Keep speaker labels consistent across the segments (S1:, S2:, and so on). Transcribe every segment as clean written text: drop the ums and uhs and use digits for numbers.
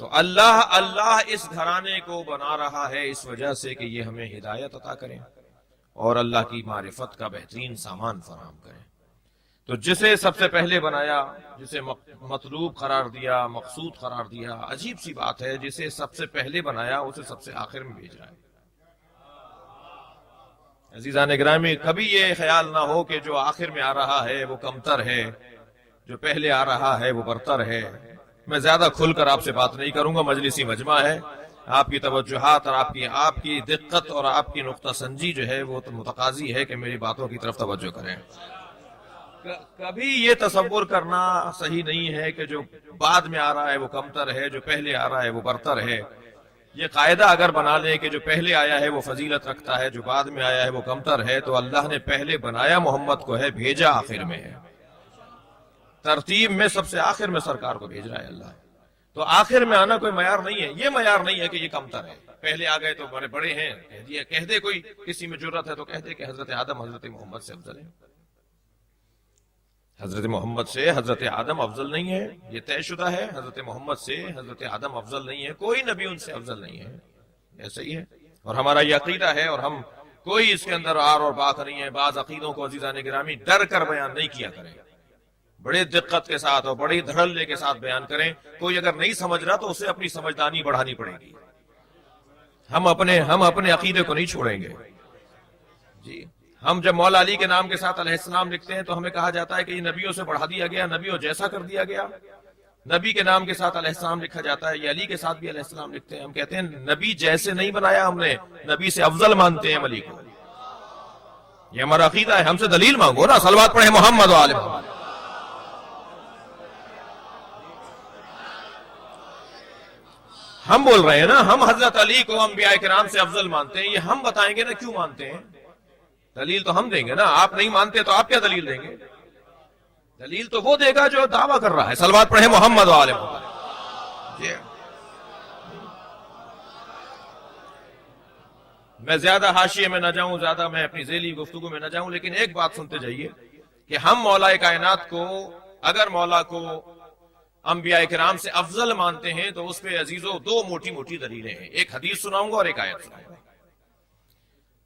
S1: تو اللہ اس گھرانے کو بنا رہا ہے اس وجہ سے کہ یہ ہمیں ہدایت عطا کرے اور اللہ کی معرفت کا بہترین سامان فراہم کرے. تو جسے سب سے پہلے بنایا، جسے مطلوب قرار دیا، مقصود قرار دیا، عجیب سی بات ہے، جسے سب سے پہلے بنایا اسے سب سے آخر میں بھیج رہا ہے. عزیزان گرامی، کبھی یہ خیال نہ ہو کہ جو آخر میں آ رہا ہے وہ کمتر ہے، جو پہلے آ رہا ہے وہ برتر ہے. میں زیادہ کھل کر آپ سے بات نہیں کروں گا، مجلسی مجمع ہے. آپ کی توجہات اور آپ کی دقت اور آپ کی نقطہ سنجی جو ہے وہ تو متقاضی ہے کہ میری باتوں کی طرف توجہ کریں. کبھی یہ تصور کرنا صحیح نہیں ہے کہ جو بعد میں آ رہا ہے وہ کمتر ہے، جو پہلے آ رہا ہے وہ برتر ہے. یہ قاعدہ اگر بنا لیں کہ جو پہلے آیا ہے وہ فضیلت رکھتا ہے، جو بعد میں آیا ہے وہ کمتر ہے، تو اللہ نے پہلے بنایا محمد کو ہے، بھیجا آخر میں ہے. ترتیب میں سب سے آخر میں سرکار کو بھیج رہا ہے اللہ. تو آخر میں آنا کوئی معیار نہیں ہے، یہ معیار نہیں ہے کہ یہ کمتر ہے. پہلے آ گئے تو بڑے بڑے ہیں، کہہ دے کوئی کسی میں جرت ہے تو کہہ دے کہ حضرت آدم حضرت محمد سے افضل ہے. حضرت محمد سے حضرت آدم افضل نہیں ہے، یہ طے شدہ ہے. حضرت محمد سے حضرت آدم افضل نہیں ہے، کوئی نبی ان سے افضل نہیں ہے. ایسا ہی ہے اور ہمارا یہ عقیدہ ہے، اور ہم کوئی اس کے اندر آر اور باک نہیں ہے. بعض عقیدوں کو عزیزان گرامی ڈر کر بیان نہیں کیا کریں، بڑے دقت کے ساتھ اور بڑی دھڑلے کے ساتھ بیان کریں. کوئی اگر نہیں سمجھ رہا تو اسے اپنی سمجھدانی بڑھانی پڑے گی. ہم اپنے عقیدے کو نہیں چھوڑیں گے. جی، ہم جب مولا علی کے نام کے ساتھ علیہ السلام لکھتے ہیں تو ہمیں کہا جاتا ہے کہ یہ نبیوں سے بڑھا دیا گیا، نبیوں جیسا کر دیا گیا. نبی کے نام کے ساتھ علیہ السلام لکھا جاتا ہے، یہ علی کے ساتھ بھی علیہ السلام لکھتے ہیں. ہم کہتے ہیں نبی جیسے نہیں بنایا ہم نے، نبی سے افضل مانتے ہیں علی کو. یہ ہمارا عقیدہ ہے. ہم سے دلیل مانگو نا، صلوات پڑھیں محمد و آل محمد. ہم بول رہے ہیں نا، ہم حضرت علی کو انبیاء کرام سے افضل مانتے ہیں. یہ ہم بتائیں گے نا کیوں مانتے ہیں. دلیل تو ہم دیں گے نا، آپ نہیں مانتے تو آپ کیا دلیل دیں گے. دلیل تو وہ دے گا جو دعویٰ کر رہا ہے. صلوات پڑھیں محمد و آل محمد. میں زیادہ حاشیے میں نہ جاؤں، زیادہ میں اپنی ذیلی گفتگو میں نہ جاؤں، لیکن ایک بات سنتے جائیے کہ ہم مولا کائنات کو، اگر مولا کو انبیاء کرام سے افضل مانتے ہیں تو اس پہ عزیزوں دو موٹی موٹی دلیلیں ہیں. ایک حدیث سناؤں گا اور ایک آیت سناؤں گا.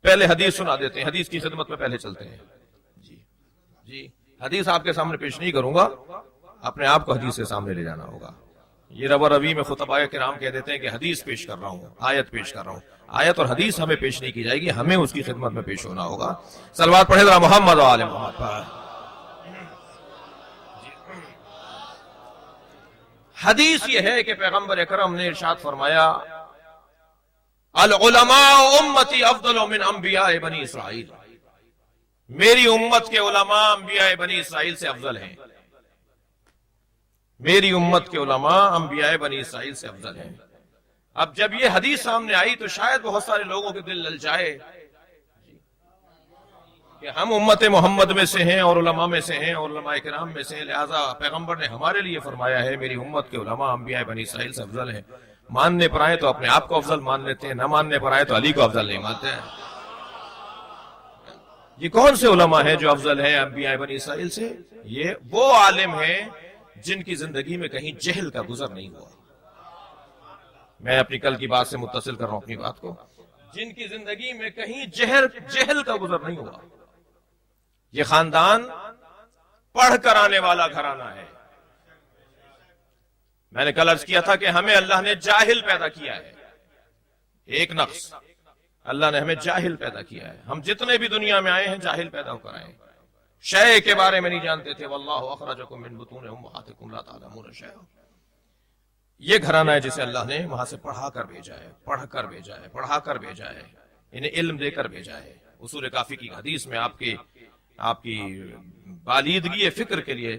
S1: پہلے حدیث سنا دیتے ہیں، حدیث کی خدمت میں پہلے چلتے ہیں. جی حدیث آپ کے سامنے پیش نہیں کروں گا، اپنے آپ کو حدیث کے سامنے لے جانا ہوگا. یہ روی میں خطباء کرام کہہ دیتے ہیں کہ حدیث پیش کر رہا ہوں، آیت پیش کر رہا ہوں. آیت اور حدیث ہمیں پیش نہیں کی جائے گی، ہمیں اس کی خدمت میں پیش ہونا ہوگا. صلوات پڑھے ذرا محمد و آل محمد. حدیث یہ ہے کہ پیغمبر اکرم نے ارشاد فرمایا، العلماء امتی افضل من انبیاء بنی اسرائیل. میری امت کے علماء انبیاء بنی اسرائیل سے افضل ہیں. میری امت کے علماء انبیاء بنی اسرائیل سے افضل ہیں. اب جب یہ حدیث سامنے آئی تو شاید بہت سارے لوگوں کے دل للچائے کہ ہم امت محمد میں سے ہیں اور علماء میں سے ہیں اور علماء کرام میں سے ہیں، لہذا پیغمبر نے ہمارے لیے فرمایا ہے میری امت کے علماء انبیاء بنی اسرائیل سے افضل ہیں. ماننے پر آئے تو اپنے آپ کو افضل مان لیتے ہیں، نہ ماننے پر آئے تو علی کو افضل نہیں مانتے ہیں. یہ کون سے علماء ہیں جو افضل ہیں انبیاء بنی اسرائیل سے؟ یہ وہ عالم ہیں جن کی زندگی میں کہیں جہل کا گزر نہیں ہوا. میں اپنی کل کی بات سے متصل کر رہا ہوں اپنی بات کو. جن کی زندگی میں کہیں جہل کا گزر نہیں ہوا. یہ خاندان پڑھ کر آنے والا گھرانہ ہے. میں نے کل عرض کیا تھا کہ ہمیں اللہ نے جاہل پیدا کیا ہے. ایک نقص، اللہ نے ہمیں جاہل پیدا کیا ہے. ہم جتنے بھی دنیا میں آئے ہیں جاہل پیدا ہو کر آئے ہیں، شے کے بارے میں نہیں جانتے تھے. واللہ اخرجکم من بطون امہاتکم لا تعلمون شیئا. یہ گھرانہ ہے جسے اللہ نے وہاں سے پڑھا کر بھیجا ہے، پڑھا کر بھیجا ہے، انہیں علم دے کر بھیجا ہے. اصول کافی کی حدیث میں آپ کی بالیدگی فکر کے لیے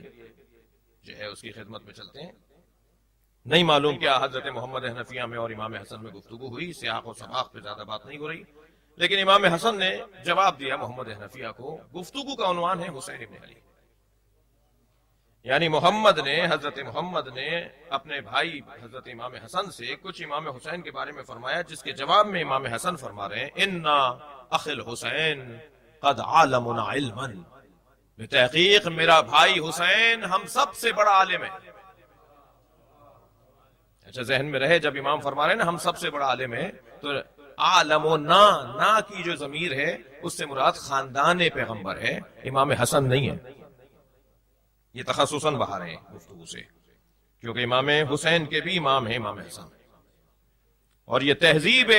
S1: جو ہے اس کی خدمت میں چلتے ہیں. نہیں معلوم کیا حضرت محمد حنفیہ میں اور امام حسن میں گفتگو ہوئی، سیاق و سباق پہ زیادہ بات نہیں ہو رہی، لیکن امام حسن نے جواب دیا محمد حنفیہ کو. گفتگو کا عنوان ہے حسین ابن علی. یعنی حضرت محمد نے اپنے بھائی حضرت امام حسن سے کچھ امام حسین کے بارے میں فرمایا، جس کے جواب میں امام حسن فرما رہے ہیں انا اخ الحسین قد عالمنا علما. بتحقیق میرا بھائی حسین ہم سب سے بڑا عالم ہے. اچھا ذہن میں رہے، جب امام فرما رہے ہیں نا ہم سب سے بڑا عالم ہے، تو عالم و نا کی جو ضمیر ہے اس سے مراد خاندان پیغمبر ہے، امام حسن نہیں ہے. یہ تخصصاً بہا رہے ہیں گفتگو سے، کیونکہ امام حسین کے بھی امام ہیں امام حسن. اور یہ تہذیب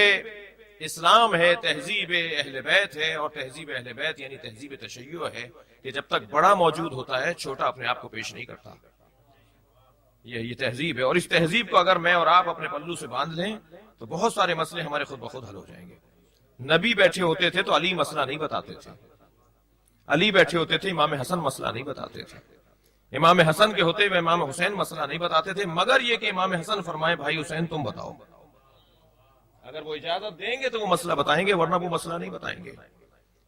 S1: اسلام ہے، تہذیب اہل بیت ہے، اور تہذیب اہل بیت یعنی تہذیب تشیع ہے کہ جب تک بڑا موجود ہوتا ہے چھوٹا اپنے آپ کو پیش نہیں کرتا. یہ تہذیب ہے، اور اس تہذیب کو اگر میں اور آپ اپنے پلو سے باندھ لیں تو بہت سارے مسئلے ہمارے خود بخود حل ہو جائیں گے. نبی بیٹھے ہوتے تھے تو علی مسئلہ نہیں بتاتے تھے، علی بیٹھے ہوتے تھے امام حسن مسئلہ نہیں بتاتے تھے، امام حسن کے ہوتے ہوئے امام حسین مسئلہ نہیں بتاتے تھے، مگر یہ کہ امام حسن فرمائے بھائی حسین تم بتاؤ. اگر وہ اجازت دیں گے تو وہ مسئلہ بتائیں گے، ورنہ وہ مسئلہ نہیں بتائیں گے.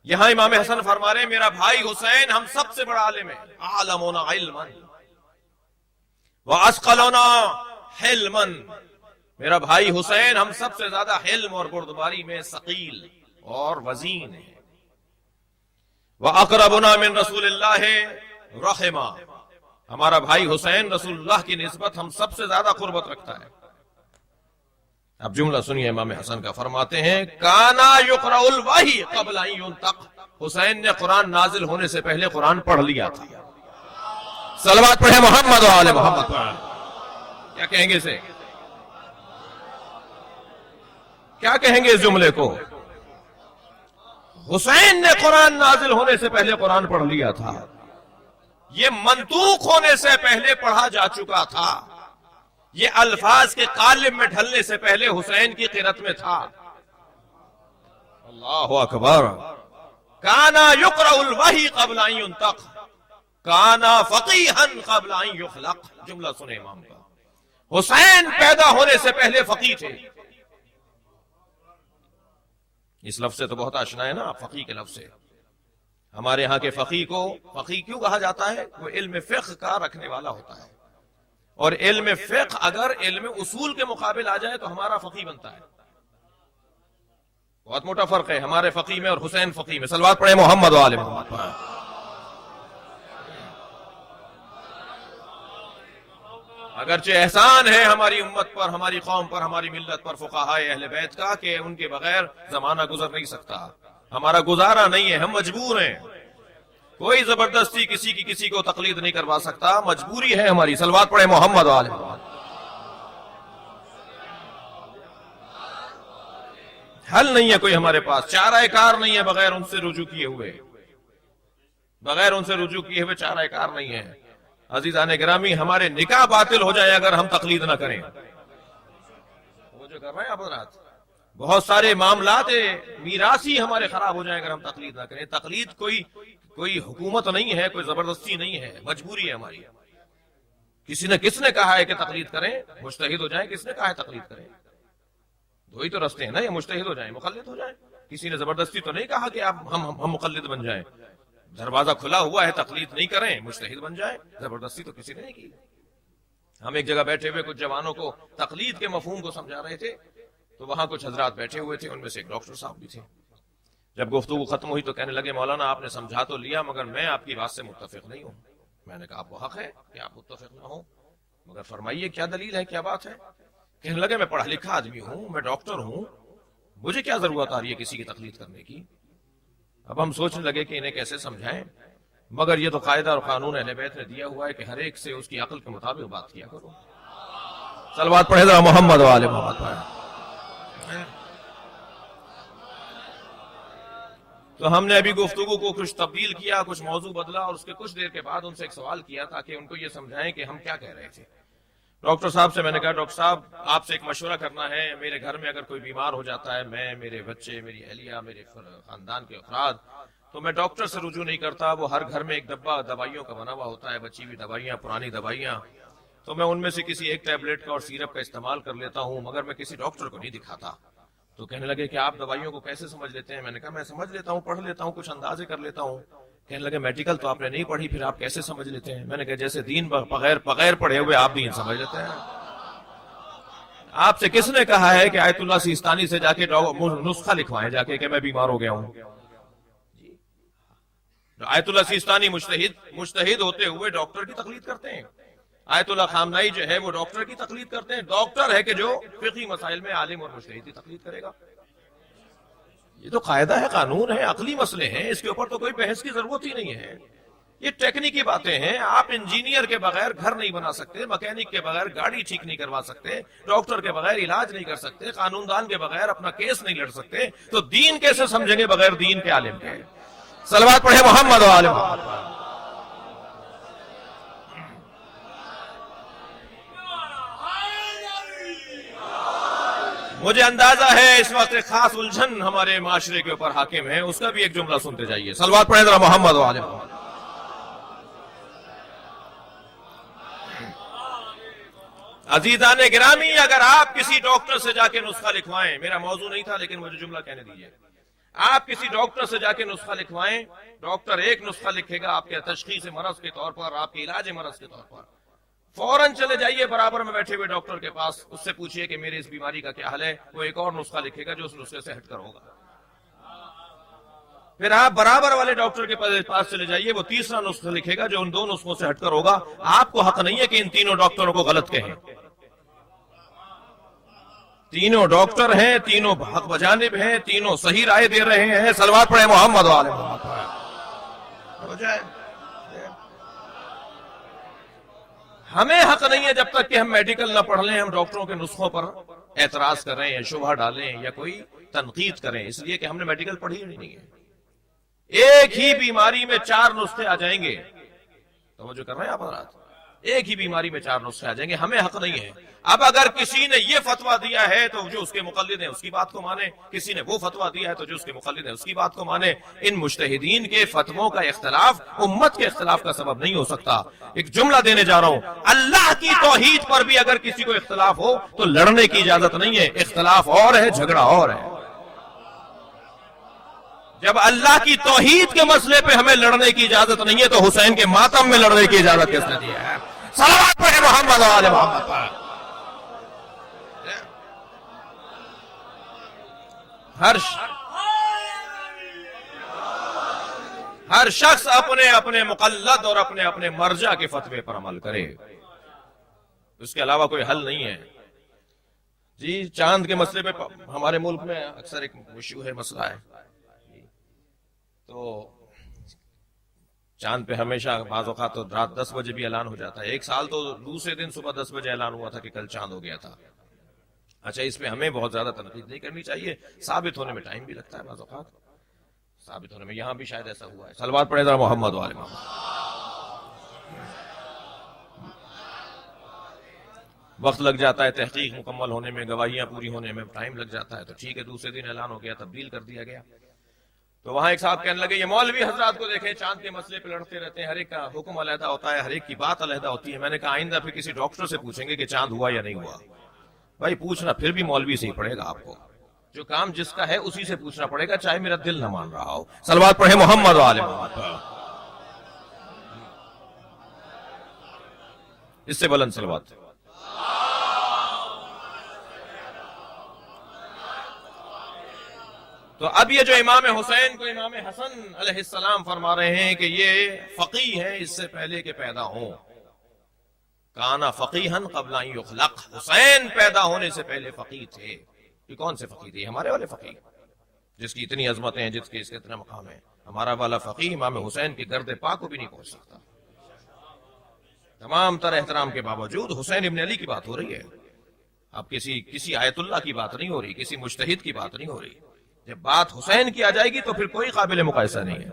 S1: یہاں امام حسن فرما رہے ہیں میرا بھائی حسین ہم سب سے بڑا عالم ہے، عالمنا علما واسقلنا حلما. میرا بھائی حسین ہم سب سے زیادہ حلم اور بردباری میں ثقیل اور وزین ہے. واقربنا من رسول اللہ رحما. ہمارا بھائی حسین رسول اللہ کی نسبت ہم سب سے زیادہ قربت رکھتا ہے. اب جملہ سنیے امام حسن کا، فرماتے ہیں کانا یقرأ الوحی قبل ان ينطق. حسین نے قرآن نازل ہونے سے پہلے قرآن پڑھ لیا تھا. صلوات پڑھے محمد و آل محمد. کیا کہیں گے اسے؟ کیا کہیں گے اس جملے کو؟ حسین نے قرآن نازل ہونے سے پہلے قرآن پڑھ لیا تھا. یہ منطوق ہونے سے پہلے پڑھا جا چکا تھا. یہ الفاظ کے قالب میں ڈھلنے سے پہلے حسین کی قرأت میں تھا. اللہ اکبر. کانا یقرأ الوحی قبل ان ينطق کانا فقیہا قبل ان یخلق. جملہ سنے امام کا، حسین پیدا ہونے سے پہلے فقیہ تھے. اس لفظ سے تو بہت آشنا ہے نا فقیہ کے لفظ سے. ہمارے ہاں کے فقیہ کو فقیہ کیوں کہا جاتا ہے؟ وہ علم فقہ کا رکھنے والا ہوتا ہے، اور علم فقہ اگر علم اصول کے مقابل آ جائے تو ہمارا فقیہ بنتا ہے. بہت موٹا فرق ہے ہمارے فقیہ میں اور حسین فقیہ میں. صلوات پڑھے محمد و آل محمد. اگرچہ احسان ہے ہماری امت پر، ہماری قوم پر، ہماری ملت پر فقہائے اہل بیت کا کہ ان کے بغیر زمانہ گزر نہیں سکتا. ہمارا گزارا نہیں ہے، ہم مجبور ہیں. کوئی زبردستی کسی کی کسی کو تقلید نہیں کروا سکتا، مجبوری ہے ہماری. صلوات پڑھے محمد و آل محمد. حل نہیں ہے کوئی ہمارے پاس، چارہ کار نہیں ہے بغیر ان سے رجوع کیے ہوئے، بغیر ان سے رجوع کیے ہوئے چارہ کار نہیں ہے. عزیزان گرامی ہمارے نکاح باطل ہو جائے اگر ہم تقلید نہ کریں. وہ جو کر رہے ہیں آپ حضرات، بہت سارے معاملات میراثی ہمارے خراب ہو جائیں اگر ہم تقلید نہ کریں. تقلید کوئی حکومت نہیں ہے، کوئی زبردستی نہیں ہے، مجبوری ہے ہماری. کس نے کہا ہے کہ تقلید کریں؟ مجتہد ہو جائیں. کس نے کہا ہے تقلید کریں؟ دو ہی تو رستے ہیں نا، یہ مجتہد ہو جائیں، مقلد ہو جائیں. کسی نے زبردستی تو نہیں کہا کہ ہم مقلد بن جائیں. دروازہ کھلا ہوا ہے، تقلید نہیں کریں، مجتہد بن جائیں. زبردستی تو کسی نے نہیں کی. ہم ایک جگہ بیٹھے ہوئے کچھ جوانوں کو تقلید کے مفہوم کو سمجھا رہے تھے، تو وہاں کچھ حضرات بیٹھے ہوئے تھے، ان میں سے ایک ڈاکٹر صاحب بھی تھے. جب گفتگو ختم ہوئی تو کہنے لگے مولانا آپ نے سمجھا تو لیا مگر میں آپ کی بات سے متفق نہیں ہوں. میں نے کہا آپ کو حق ہے کہ آپ متفق نہ ہوں، مگر فرمائیے کیا دلیل ہے، کیا بات ہے؟ کہنے لگے میں پڑھا لکھا آدمی ہوں، میں ڈاکٹر ہوں، مجھے کیا ضرورت آ رہی ہے کسی کی تقلید کرنے کی. اب ہم سوچنے لگے کہ انہیں کیسے سمجھائیں، مگر یہ تو قاعدہ اور قانون اہل بیت نے دیا ہوا ہے کہ ہر ایک سے اس کی عقل کے مطابق بات کیا کرو. صلوات پڑھے ذرا محمد و آل محمد. تو ہم نے ابھی گفتگو کو کچھ تبدیل کیا، کچھ موضوع بدلا، اور اس کے کچھ دیر کے بعد ان سے ایک سوال کیا تاکہ ان کو یہ سمجھائیں کہ ہم کیا کہہ رہے تھے. ڈاکٹر صاحب سے میں نے کہا ڈاکٹر صاحب آپ سے ایک مشورہ کرنا ہے. میرے گھر میں اگر کوئی بیمار ہو جاتا ہے، میں، میرے بچے، میری اہلیہ، میرے خاندان کے افراد، تو میں ڈاکٹر سے رجوع نہیں کرتا. وہ ہر گھر میں ایک ڈبہ دوائیوں کا بنا ہوا ہوتا ہے، بچی ہوئی دوائیاں، پرانی دوائیاں، تو میں ان میں سے کسی ایک ٹیبلٹ کا اور سیرپ کا استعمال کر لیتا ہوں، مگر میں کسی ڈاکٹر کو نہیں دکھاتا. تو کہنے لگے کہ آپ دوائیوں کو کیسے سمجھ لیتے ہیں؟ میں نے کہا میں سمجھ لیتا ہوں، پڑھ لیتا ہوں، کچھ اندازے کر لیتا ہوں. کہنے لگے میڈیکل تو آپ نے نہیں پڑھی، پھر آپ کیسے سمجھ لیتے ہیں؟ میں نے کہا جیسے دین بغیر پڑھے ہوئے آپ دین سمجھ لیتے ہیں. آپ سے کس نے کہا ہے کہ آیت اللہ سیستانی سے جا کے نسخہ لکھوائیں جا کے کہ میں بیمار ہو گیا ہوں؟ آیت اللہ سیستانی مجتہد ہوتے ہوئے ڈاکٹر کی تقلید کرتے ہیں. آیت اللہ خامنائی جو ہے وہ ڈاکٹر کی تقلید کرتے ہیں. ڈاکٹر ہے کہ جو فقہی مسائل میں عالم اور مجتہد کی تقلید کرے گا. یہ تو قاعدہ ہے، قانون ہے، عقلی مسئلے ہیں، اس کے اوپر تو کوئی بحث کی ضرورت ہی نہیں ہے. یہ ٹیکنیکی باتیں ہیں. آپ انجینئر کے بغیر گھر نہیں بنا سکتے، مکینک کے بغیر گاڑی ٹھیک نہیں کروا سکتے، ڈاکٹر کے بغیر علاج نہیں کر سکتے، قانون دان کے بغیر اپنا کیس نہیں لڑ سکتے، تو دین کیسے سمجھیں گے بغیر دین کے عالم کے؟ صلوات پڑھے محمد و آل محمد. مجھے اندازہ ہے اس وقت ایک خاص الجھن ہمارے معاشرے کے اوپر حاکم ہے، اس کا بھی ایک جملہ سنتے جائیے. صلوات پڑھیں ذرا محمد و آل محمد. عزیزان گرامی، اگر آپ کسی ڈاکٹر سے جا کے نسخہ لکھوائیں، میرا موضوع نہیں تھا لیکن مجھے جملہ کہنے دیجیے، آپ کسی ڈاکٹر سے جا کے نسخہ لکھوائیں، ڈاکٹر ایک نسخہ لکھے گا آپ کے تشخیص مرض کے طور پر، آپ کے علاج مرض کے طور پر. فوراً چلے جائیے برابر میں بیٹھے ہوئے ڈاکٹر کے پاس، اس سے پوچھئے کہ میرے اس بیماری کا کیا حل ہے. وہ ایک اور نسخہ لکھے گا جو اس نسخے سے ہٹ کر ہوگا. پھر آپ برابر والے ڈاکٹر کے پاس چلے جائیے، وہ تیسرا نسخہ لکھے گا جو ان دو نسخوں سے ہٹ کر ہوگا. آپ کو حق نہیں ہے کہ ان تینوں ڈاکٹروں کو غلط کہیں. تینوں ڈاکٹر ہیں، تینوں حق بجانب ہیں، تینوں صحیح رائے دے رہے ہیں. صلوات پڑھیں محمد و آل محمد. ہو جائے. ہمیں حق نہیں ہے جب تک کہ ہم میڈیکل نہ پڑھ لیں، ہم ڈاکٹروں کے نسخوں پر اعتراض کریں یا شبہ ڈالیں یا کوئی تنقید کریں، اس لیے کہ ہم نے میڈیکل پڑھی نہیں ہے. ایک ہی بیماری میں 4 نسخے آ جائیں گے. توجہ کر رہے ہیں آپ حضرات؟ ایک ہی بیماری میں 4 نسخے آ جائیں گے. ہمیں حق نہیں ہے. اب اگر کسی نے یہ فتویٰ دیا ہے تو جو اس کے مقلد ہیں اس کی بات کو مانے، کسی نے وہ فتویٰ دیا ہے تو جو اس کے مقلد ہیں اس کی بات کو مانے. ان مجتہدین کے فتووں کا اختلاف امت کے اختلاف کا سبب نہیں ہو سکتا. ایک جملہ دینے جا رہا ہوں، اللہ کی توحید پر بھی اگر کسی کو اختلاف ہو تو لڑنے کی اجازت نہیں ہے. اختلاف اور ہے، جھگڑا اور ہے. جب اللہ کی توحید کے مسئلے پہ ہمیں لڑنے کی اجازت نہیں ہے تو حسین کے ماتم میں لڑنے کی اجازت کس نے دی ہے؟ صلوات پڑھیں محمد و آل محمد پر. ہر شخص اپنے اپنے مقلد اور اپنے اپنے مرجع کے فتوے پر عمل کرے، اس کے علاوہ کوئی حل نہیں ہے. جی چاند کے مسئلے پہ ہمارے ملک میں اکثر ایک ایشو ہے، مسئلہ ہے. تو چاند پہ ہمیشہ بعض اوقات تو رات 10 بجے بھی اعلان ہو جاتا ہے. ایک سال تو دوسرے دن صبح 10 بجے اعلان ہوا تھا کہ کل چاند ہو گیا تھا. اچھا، اس پہ ہمیں بہت زیادہ تنقید نہیں کرنی چاہیے. ثابت ہونے میں ٹائم بھی لگتا ہے بعض اوقات، ثابت ہونے میں یہاں بھی شاید ایسا ہوا ہے. صلوات پڑھیں ذرا محمد و آل محمد. وقت لگ جاتا ہے تحقیق مکمل ہونے میں، گواہیاں پوری ہونے میں ٹائم لگ جاتا ہے. تو ٹھیک ہے، دوسرے دن اعلان ہو گیا، تبدیل کر دیا گیا. تو وہاں ایک صاحب کہنے لگے یہ مولوی حضرات کو دیکھیں چاند کے مسئلے پہ لڑتے رہتے ہیں، ہر ایک کا حکم علیحدہ ہوتا ہے، ہر ایک کی بات علیحدہ ہوتی ہے. میں نے کہا آئندہ پھر کسی ڈاکٹر سے پوچھیں گے کہ چاند ہوا یا نہیں ہوا. بھائی پوچھنا پھر بھی مولوی سے ہی پڑے گا. آپ کو جو کام جس کا ہے اسی سے پوچھنا پڑے گا، چاہے میرا دل نہ مان رہا ہو. صلوات پڑھیں محمد و آل محمد. اس سے بلند صلوات. تو اب یہ جو امام حسین کو امام حسن علیہ السلام فرما رہے ہیں کہ یہ فقیہ ہیں اس سے پہلے کہ پیدا ہوں. کانا فقیہن قبل ان یخلق. حسین پیدا ہونے سے پہلے فقیہ تھے. یہ کون سے فقیہ تھے؟ ہمارے والے فقیہ جس کی اتنی عظمتیں ہیں، جس کے اس کے اتنا مقام ہے. ہمارا والا فقیہ امام حسین کے گرد پاک کو بھی نہیں پہنچ سکتا. تمام تر احترام کے باوجود حسین ابن علی کی بات ہو رہی ہے. اب کسی آیت اللہ کی بات نہیں ہو رہی، کسی مجتہد کی بات نہیں ہو رہی. جب بات حسین کی آ جائے گی تو پھر کوئی قابل مقایسہ نہیں ہے.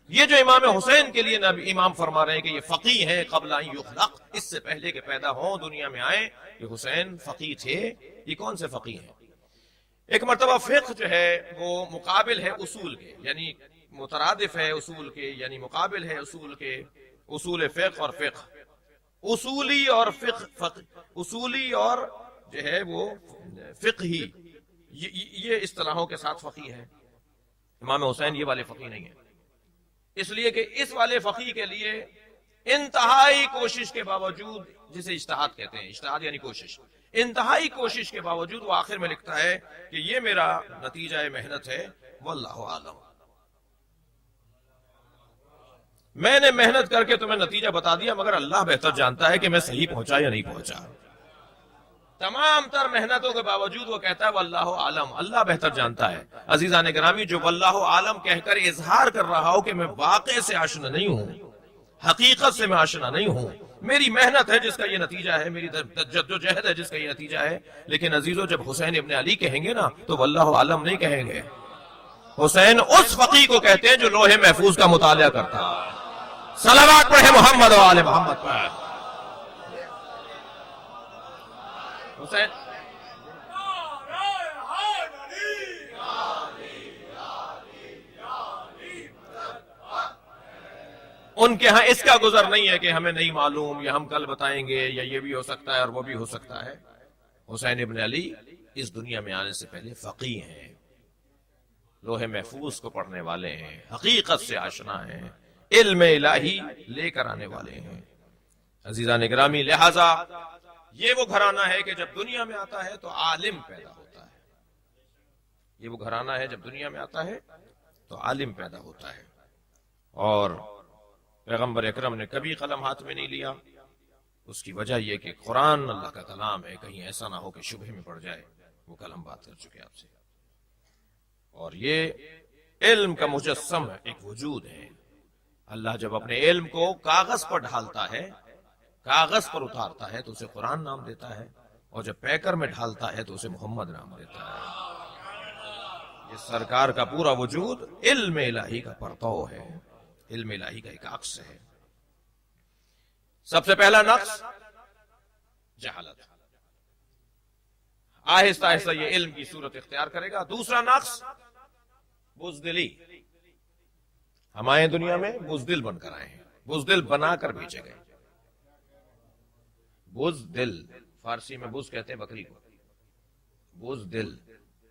S1: یہ جو امام حسین کے لیے نبی امام فرما رہے ہیں کہ یہ فقیہ ہیں قبل ان یخلق، اس سے پہلے کہ پیدا ہوں، دنیا میں آئیں. یہ حسین فقیہ تھے. یہ کون سے فقیہ ہیں؟ ایک مرتبہ فقہ جو ہے وہ مقابل ہے اصول کے، یعنی مترادف ہے اصول کے، یعنی مقابل ہے اصول کے. اصول فقہ اور فقہ، اصولی اور فقہ، اصولی اور جو ہے وہ فقہی، یہ اصطلاحوں کے ساتھ فقیہ ہے. امام حسین یہ والے فقیہ نہیں ہیں. اس لیے کہ اس والے فقیہ کے لیے انتہائی کوشش کے باوجود، جسے اجتہاد کہتے ہیں، اجتہاد یعنی کوشش، انتہائی کوشش کے باوجود وہ آخر میں لکھتا ہے کہ یہ میرا نتیجہ محنت ہے، واللہ اعلم. میں نے محنت کر کے تمہیں نتیجہ بتا دیا، مگر اللہ بہتر جانتا ہے کہ میں صحیح پہنچا یا نہیں پہنچا۔ تمام تر محنتوں کے باوجود وہ کہتا ہے واللہ عالم، اللہ بہتر جانتا ہے۔ عزیزان گرامی، جو واللہ عالم کہہ کر اظہار کر رہا ہو کہ میں واقعے سے آشنا نہیں ہوں، حقیقت سے میں آشنا نہیں ہوں، میری محنت ہے جس کا یہ نتیجہ ہے، میری جدوجہد ہے جس کا یہ نتیجہ ہے، لیکن عزیزو جب حسین ابن علی کہیں گے نا تو واللہ عالم نہیں کہیں گے۔ حسین اس فقیہ کو کہتے ہیں جو لوح محفوظ کا مطالعہ کرتا ہے۔ صلوات پڑھے محمد و آل محمد پر۔ حسین ان کے ہاں اس کا گزر نہیں ہے کہ ہمیں نہیں معلوم یا ہم کل بتائیں گے یا یہ بھی ہو سکتا ہے اور وہ بھی ہو سکتا ہے۔ حسین ابن علی اس دنیا میں آنے سے پہلے فقیہ ہیں، لوح محفوظ کو پڑھنے والے ہیں، حقیقت سے آشنا ہیں، علم الہی لے کر آنے والے ہیں۔ عزیزان گرامی، لہذا یہ وہ گھرانہ ہے کہ جب دنیا میں آتا ہے تو عالم پیدا ہوتا ہے۔ یہ وہ گھرانہ ہے جب دنیا میں آتا ہے تو عالم پیدا ہوتا ہے۔ اور پیغمبر اکرم نے کبھی قلم ہاتھ میں نہیں لیا، اس کی وجہ یہ کہ قرآن اللہ کا کلام ہے، کہیں ایسا نہ ہو کہ شبہ میں پڑ جائے۔ وہ کلم بات کر چکے آپ سے، اور یہ علم کا مجسم ایک وجود ہے۔ اللہ جب اپنے علم کو کاغذ پر ڈھالتا ہے، کاغذ پر اتارتا ہے تو اسے قرآن نام دیتا ہے، اور جب پیکر میں ڈھالتا ہے تو اسے محمد نام دیتا ہے۔ یہ سرکار کا پورا وجود علم الہی کا پرتو ہے، علم الہی کا ایک عکس ہے۔ سب سے پہلا نقص جہالت، آہستہ آہستہ یہ علم کی صورت اختیار کرے گا۔ دوسرا نقص بزدلی، ہم آئے دنیا میں بزدل بن کر آئے ہیں، بزدل بنا کر بھیجے گئے۔ بزدل، فارسی میں بز کہتے ہیں بکری کو، بزدل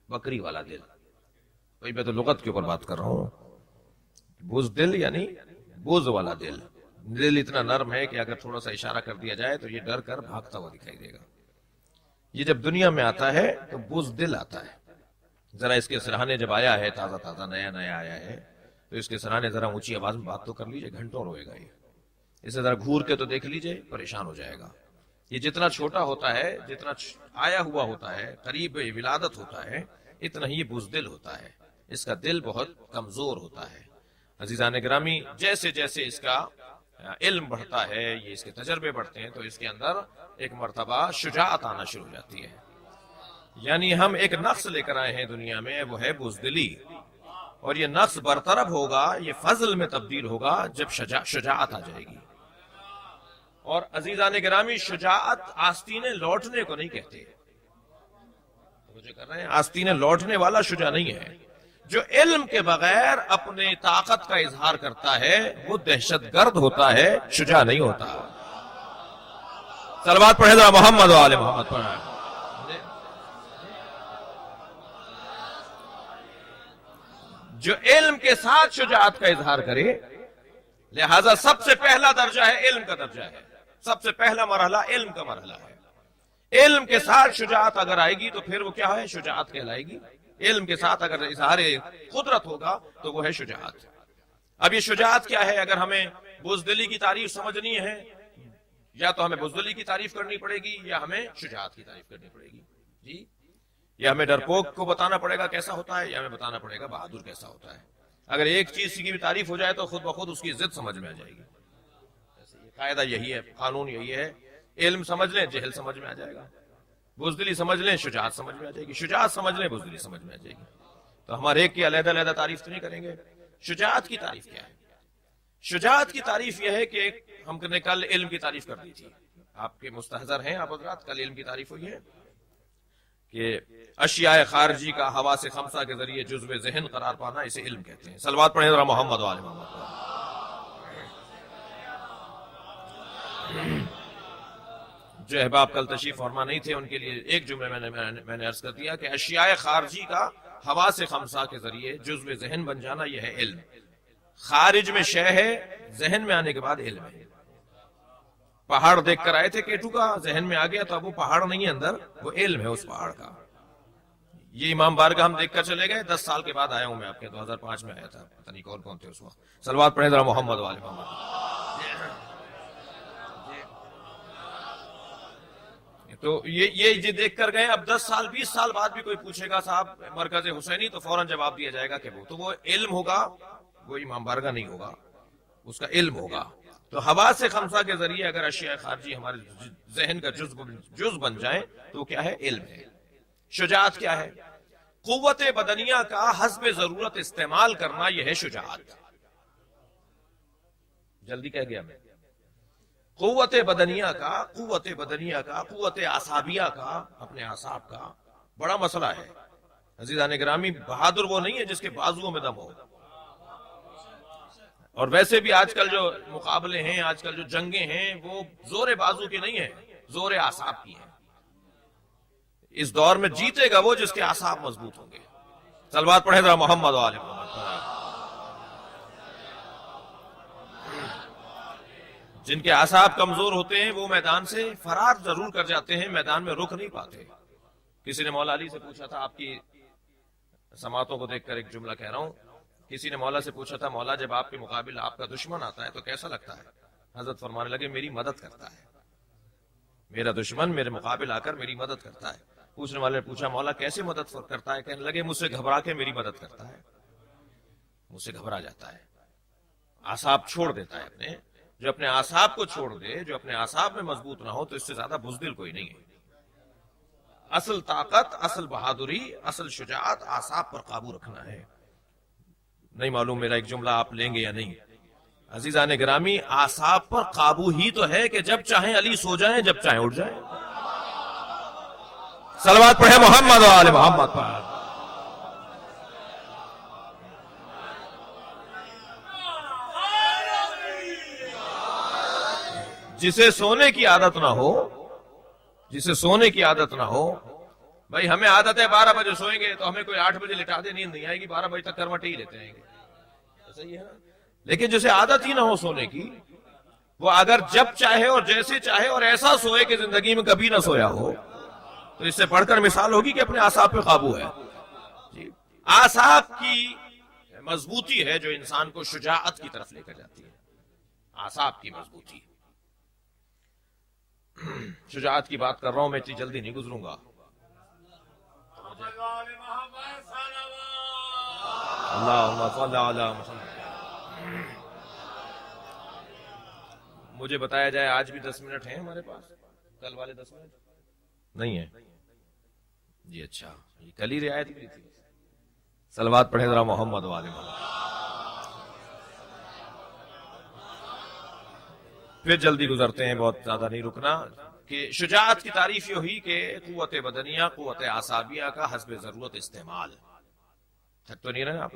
S1: بکری والا دل۔ بھئی میں تو لغت کے اوپر بات کر رہا ہوں۔ بزدل یعنی بز والا دل، دل اتنا نرم ہے کہ اگر تھوڑا سا اشارہ کر دیا جائے تو یہ ڈر کر بھاگتا ہوا دکھائی دے گا۔ یہ جب دنیا میں آتا ہے تو بزدل آتا ہے۔ ذرا اس کے سرہانے جب آیا ہے، تازہ تازہ نیا نیا آیا ہے، تو اس کے سرانے ذرا اونچی آواز میں بات تو کر لیجئے، گھنٹوں روئے گا۔ یہ اسے ذرا گھور کے تو دیکھ لیجئے، پریشان ہو جائے گا۔ یہ جتنا چھوٹا ہوتا ہے، جتنا آیا ہوا ہوتا ہے، قریب ولادت ہوتا ہے، اتنا ہی بزدل ہوتا ہے، اس کا دل بہت کمزور ہوتا ہے۔ عزیزان گرامی، جیسے جیسے اس کا علم بڑھتا ہے، یہ اس کے تجربے بڑھتے ہیں، تو اس کے اندر ایک مرتبہ شجاعت آنا شروع ہو جاتی ہے۔ یعنی ہم ایک نقص لے کر آئے ہیں دنیا میں، وہ ہے بزدلی، اور یہ نقص برطرف ہوگا، یہ فضل میں تبدیل ہوگا جب شجاعت آ جائے گی۔ اور عزیزان گرامی، شجاعت آستینیں لوٹنے کو نہیں کہتے، مجھے کر رہے ہیں، آستینیں لوٹنے والا شجاع نہیں ہے۔ جو علم کے بغیر اپنے طاقت کا اظہار کرتا ہے وہ دہشت گرد ہوتا ہے، شجاع نہیں ہوتا۔ صلوات پڑھے ذرا محمد و آل محمد پر۔ جو علم کے ساتھ شجاعت کا اظہار کرے، لہذا سب سے پہلا درجہ ہے علم کا درجہ ہے، سب سے پہلا مرحلہ علم کا مرحلہ ہے۔ علم کے ساتھ شجاعت اگر آئے گی تو پھر وہ کیا ہے؟ شجاعت کہلائے گی۔ علم کے ساتھ اگر اظہار قدرت ہوگا تو وہ ہے شجاعت۔ اب یہ شجاعت کیا ہے؟ اگر ہمیں بزدلی کی تعریف سمجھنی ہے، یا تو ہمیں بزدلی کی تعریف کرنی پڑے گی یا ہمیں شجاعت کی تعریف کرنی پڑے گی۔ جی، یا ہمیں ڈرپوک کو بتانا پڑے گا کیسا ہوتا ہے، یا ہمیں بتانا پڑے گا بہادر کیسا ہوتا ہے۔ اگر ایک چیز کی بھی تعریف ہو جائے تو خود بخود اس کی ضد سمجھ میں آ جائے گی۔ قاعدہ یہی ہے، قانون یہی ہے، علم سمجھ لیں جہل سمجھ میں آ جائے گا، بزدلی سمجھ لیں شجاعت سمجھ میں آ جائے گی، شجاعت سمجھ لیں بزدلی سمجھ میں آ جائے گی۔ تو ہمارے ایک کی علیحدہ علیحدہ تعریف تو نہیں کریں گے۔ شجاعت کی تعریف کیا ہے؟ شجاعت کی تعریف یہ ہے کہ ہم نے کل علم کی تعریف کر دی تھی، آپ کے مستحضر ہیں آپ حضرات، کل علم کی تعریف ہوئی ہے کہ اشیاء خارجی کا حواس خمسہ کے ذریعے جزو ذہن قرار پانا، اسے علم کہتے ہیں۔ صلوات پڑھیں ذرا محمد و آل محمد۔ جو احباب کل تشریف فرما نہیں تھے ان کے لیے ایک جملہ میں نے عرض کر دیا کہ اشیاء خارجی کا حواس خمسہ کے ذریعے جزو ذہن بن جانا، یہ ہے علم۔ خارج میں شے ہے، ذہن میں آنے کے بعد علم ہے۔ پہاڑ دیکھ کر آئے تھے کیٹو کا، ذہن میں آ گیا تو اب وہ پہاڑ نہیں ہے اندر، وہ علم ہے اس پہاڑ کا۔ یہ امام بارگاہ ہم دیکھ کر چلے گئے، 10 سال کے بعد آیا ہوں میں آپ کے، 2005 میں آیا تھا، پتہ نہیں کون تھے اس وقت. صلوات پڑھیں ذرا محمد والے محمد. تو یہ دیکھ کر گئے. اب 10 سال 20 سال بعد بھی کوئی پوچھے گا صاحب مرکز حسینی، تو فوراً جواب دیا جائے گا کہ وہ علم ہوگا، وہ امام بارگاہ نہیں ہوگا، اس کا علم ہوگا. تو حواس خمسہ کے ذریعے اگر اشیاء خارجی ہمارے ذہن کا جز بن جائیں تو وہ کیا ہے؟ علم ہے. شجاعت کیا ہے؟ قوت بدنیہ کا حسب ضرورت استعمال کرنا، یہ ہے شجاعت. جلدی کہہ گیا میں. قوت بدنیہ کا قوت اعصابیہ کا، اپنے اعصاب کا بڑا مسئلہ ہے. عزیزان گرامی، بہادر وہ نہیں ہے جس کے بازوؤں میں دم ہو. اور ویسے بھی آج کل جو مقابلے ہیں، آج کل جو جنگیں ہیں، وہ زور بازو کی نہیں ہیں، زور اعصاب کی ہیں. اس دور میں جیتے گا وہ جس کے اعصاب مضبوط ہوں گے. صلوات پڑھیں ذرا محمد و آل محمد. جن کے اعصاب کمزور ہوتے ہیں وہ میدان سے فرار ضرور کر جاتے ہیں، میدان میں رک نہیں پاتے. کسی نے مولا علی سے پوچھا تھا، آپ کی سماعتوں کو دیکھ کر ایک جملہ کہہ رہا ہوں، کسی نے مولا سے پوچھا تھا، مولا جب آپ کے مقابل آپ کا دشمن آتا ہے تو کیسا لگتا ہے؟ حضرت فرمانے لگے، میری مدد کرتا ہے. میرا دشمن میرے مقابل آ کر میری مدد کرتا ہے. پوچھنے والے نے پوچھا، مولا کیسے مدد کرتا ہے؟ کہنے لگے، مجھ سے گھبرا کے میری مدد کرتا ہے، مجھ سے گھبرا جاتا ہے، اعصاب چھوڑ دیتا ہے اپنے. جو اپنے اعصاب کو چھوڑ دے، جو اپنے اعصاب میں مضبوط نہ ہو، تو اس سے زیادہ بزدل کوئی نہیں ہے. اصل طاقت، اصل بہادری، اصل شجاعت اعصاب پر قابو رکھنا ہے. نہیں معلوم میرا ایک جملہ آپ لیں گے یا نہیں. عزیزان گرامی، اعصاب پر قابو ہی تو ہے کہ جب چاہیں علی سو جائیں، جب چاہیں اٹھ جائیں. صلوات پڑھیں محمد و آل محمد پر. جسے سونے کی عادت نہ ہو، جسے سونے کی عادت نہ ہو، بھائی ہمیں عادت ہے 12 بجے سوئیں گے تو ہمیں کوئی 8 بجے لٹا دے، نیند نہیں آئے گی، 12 بجے تک کروٹ ہی لیتے رہیں گے. صحیح ہے نا؟ لیکن جسے عادت ہی نہ ہو سونے کی، وہ اگر جب چاہے اور جیسے چاہے اور ایسا سوئے کہ زندگی میں کبھی نہ سویا ہو، تو اس سے پڑھ کر مثال ہوگی کہ اپنے اعصاب پہ قابو ہے. اعصاب کی مضبوطی ہے جو انسان کو شجاعت کی طرف لے کر جاتی ہے. اعصاب کی مضبوطی. شجاعت کی بات کر رہا ہوں میں، اتنی جلدی نہیں گزروں گا. اللہم صلی علی محمد. مجھے بتایا جائے آج بھی 10 منٹ ہیں ہمارے پاس، کل والے 10 منٹ نہیں ہیں جی. اچھا، کل ہی رعایت کی تھی. صلوات پڑھیں ذرا محمد والے محمد. پھر جلدی گزرتے ہیں، بہت زیادہ نہیں رکنا. کہ شجاعت کی تعریف یہ ہوئی کہ قوت بدنیہ، قوت اعصابیہ کا حسب ضرورت استعمال. تھک تو نہیں رہے آپ؟